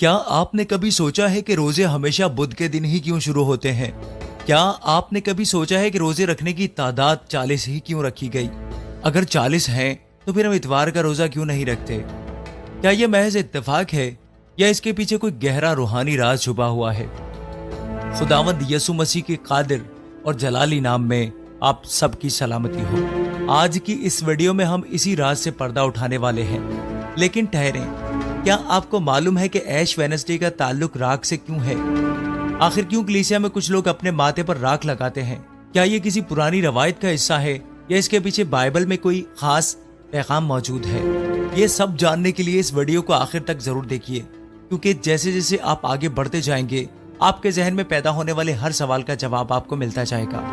کیا آپ نے کبھی سوچا ہے کہ روزے ہمیشہ بدھ کے دن ہی کیوں شروع ہوتے ہیں؟ کیا آپ نے کبھی سوچا ہے کہ روزے رکھنے کی تعداد 40 ہی کیوں رکھی گئی؟ اگر 40 ہیں تو پھر ہم اتوار کا روزہ کیوں نہیں رکھتے؟ کیا یہ محض اتفاق ہے یا اس کے پیچھے کوئی گہرا روحانی راز چھپا ہوا ہے؟ خداوند یسوع مسیح کے قادر اور جلالی نام میں آپ سب کی سلامتی ہو۔ آج کی اس ویڈیو میں ہم اسی راز سے پردہ اٹھانے والے ہیں، لیکن ٹھہریں، کیا آپ کو معلوم ہے کہ ایش وینسڈے کا تعلق راکھ سے کیوں ہے؟ آخر کیوں کلیسیا میں کچھ لوگ اپنے ماتھے پر راکھ لگاتے ہیں؟ کیا یہ کسی پرانی روایت کا حصہ ہے یا اس کے پیچھے بائبل میں کوئی خاص پیغام موجود ہے؟ یہ سب جاننے کے لیے اس ویڈیو کو آخر تک ضرور دیکھیے، کیونکہ جیسے جیسے آپ آگے بڑھتے جائیں گے آپ کے ذہن میں پیدا ہونے والے ہر سوال کا جواب آپ کو ملتا جائے گا۔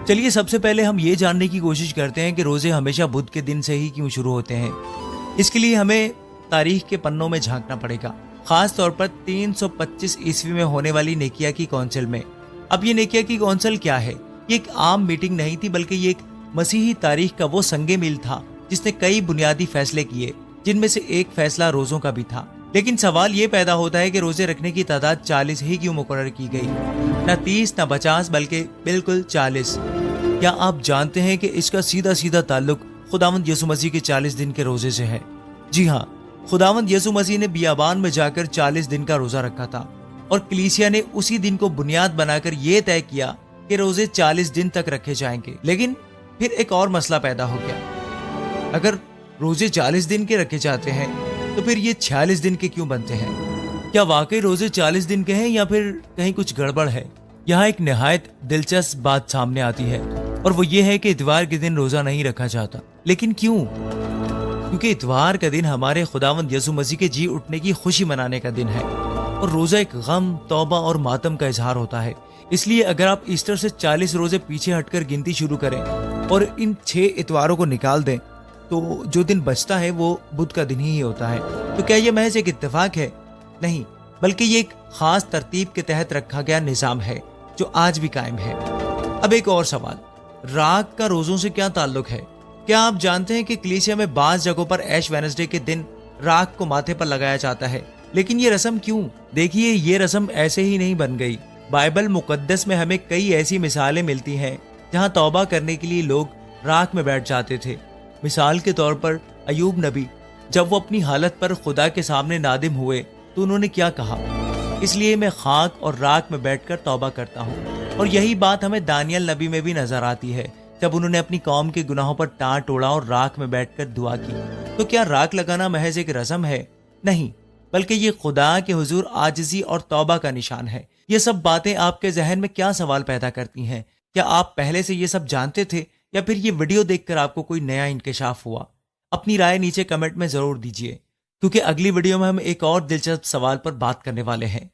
چلیے سب سے پہلے ہم یہ جاننے کی کوشش کرتے ہیں کہ روزے ہمیشہ بدھ کے دن سے ہی کیوں شروع ہوتے ہیں۔ اس کے لیے ہمیں تاریخ کے پنوں میں جھانکنا پڑے گا، خاص طور پر 325 عیسوی میں ہونے والی نیکیا کی کونسل میں۔ اب یہ نیکیا کی کونسل کیا ہے؟ یہ ایک عام میٹنگ نہیں تھی، بلکہ یہ ایک مسیحی تاریخ کا وہ سنگ میل تھا جس نے کئی بنیادی فیصلے کیے، جن میں سے ایک فیصلہ روزوں کا بھی تھا۔ لیکن سوال یہ پیدا ہوتا ہے کہ روزے رکھنے کی تعداد 40 ہی کیوں مقرر کی گئی؟ نہ 30 نہ 50 بلکہ بالکل 40۔ کیا آپ جانتے ہیں کہ اس کا سیدھا تعلق خداوند یسوع مسیح کے 40 دن کے روزے سے ہے؟ جی ہاں، خداوند یسوع مسیح نے بیابان میں جا کر 40 دن کا روزہ رکھا تھا، اور کلیسیا نے اسی دن کو بنیاد بنا کر یہ طے کیا کہ روزے 40 دن تک رکھے جائیں گے۔ لیکن پھر ایک اور مسئلہ پیدا ہو گیا، اگر روزے 40 دن کے رکھے جاتے ہیں تو پھر یہ 46 دن کے کیوں بنتے ہیں؟ کیا واقعی روزے 40 دن کے ہیں یا پھر کہیں کچھ گڑبڑ ہے؟ یہاں ایک نہایت دلچسپ بات سامنے آتی ہے، اور وہ یہ ہے کہ اتوار کے دن روزہ نہیں رکھا جاتا۔ لیکن کیوں؟ کیونکہ اتوار کا دن ہمارے خداوند یسوع مسیح کے جی اٹھنے کی خوشی منانے کا دن ہے، اور روزہ ایک غم، توبہ اور ماتم کا اظہار ہوتا ہے۔ اس لیے اگر آپ ایسٹر سے 40 روزے پیچھے ہٹ کر گنتی شروع کریں اور ان 6 اتواروں کو نکال دیں تو جو دن بچتا ہے وہ بدھ کا دن ہی ہوتا ہے۔ تو کیا یہ محض ایک اتفاق ہے؟ نہیں، بلکہ یہ ایک خاص ترتیب کے تحت رکھا گیا نظام ہے جو آج بھی قائم ہے۔ اب ایک اور سوال، راکھ کا روزوں سے کیا تعلق ہے؟ کیا آپ جانتے ہیں کہ کلیسیا میں بعض جگہوں پر ایش وینسڈے کے دن راکھ کو ماتھے پر لگایا جاتا ہے؟ لیکن یہ رسم کیوں؟ دیکھیے، یہ رسم ایسے ہی نہیں بن گئی۔ بائبل مقدس میں ہمیں کئی ایسی مثالیں ملتی ہیں جہاں توبہ کرنے کے لیے لوگ راکھ میں بیٹھ جاتے تھے۔ مثال کے طور پر ایوب نبی، جب وہ اپنی حالت پر خدا کے سامنے نادم ہوئے تو انہوں نے کیا کہا؟ اس لیے میں خاک اور راکھ میں بیٹھ کر توبہ کرتا ہوں۔ اور یہی بات ہمیں دانیال نبی میں بھی نظر آتی ہے، جب انہوں نے اپنی قوم کے گناہوں پر ٹانٹ اوڑا اور راکھ میں بیٹھ کر دعا کی۔ تو کیا راکھ لگانا محض ایک رسم ہے؟ نہیں، بلکہ یہ خدا کے حضور عاجزی اور توبہ کا نشان ہے۔ یہ سب باتیں آپ کے ذہن میں کیا سوال پیدا کرتی ہیں؟ کیا آپ پہلے سے یہ سب جانتے تھے یا پھر یہ ویڈیو دیکھ کر آپ کو کوئی نیا انکشاف ہوا؟ اپنی رائے نیچے کمنٹ میں ضرور دیجیے، کیونکہ اگلی ویڈیو میں ہم ایک اور دلچسپ سوال پر بات کرنے والے ہیں۔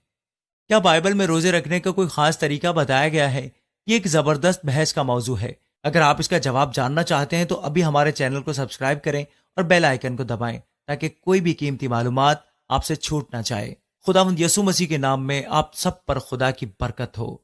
کیا بائبل میں روزے رکھنے کا کوئی خاص طریقہ بتایا گیا ہے؟ یہ ایک زبردست بحث کا موضوع ہے۔ اگر آپ اس کا جواب جاننا چاہتے ہیں تو ابھی ہمارے چینل کو سبسکرائب کریں اور بیل آئیکن کو دبائیں تاکہ کوئی بھی قیمتی معلومات آپ سے چھوٹ نہ جائے۔ خداوند یسوع مسیح کے نام میں آپ سب پر خدا کی برکت ہو۔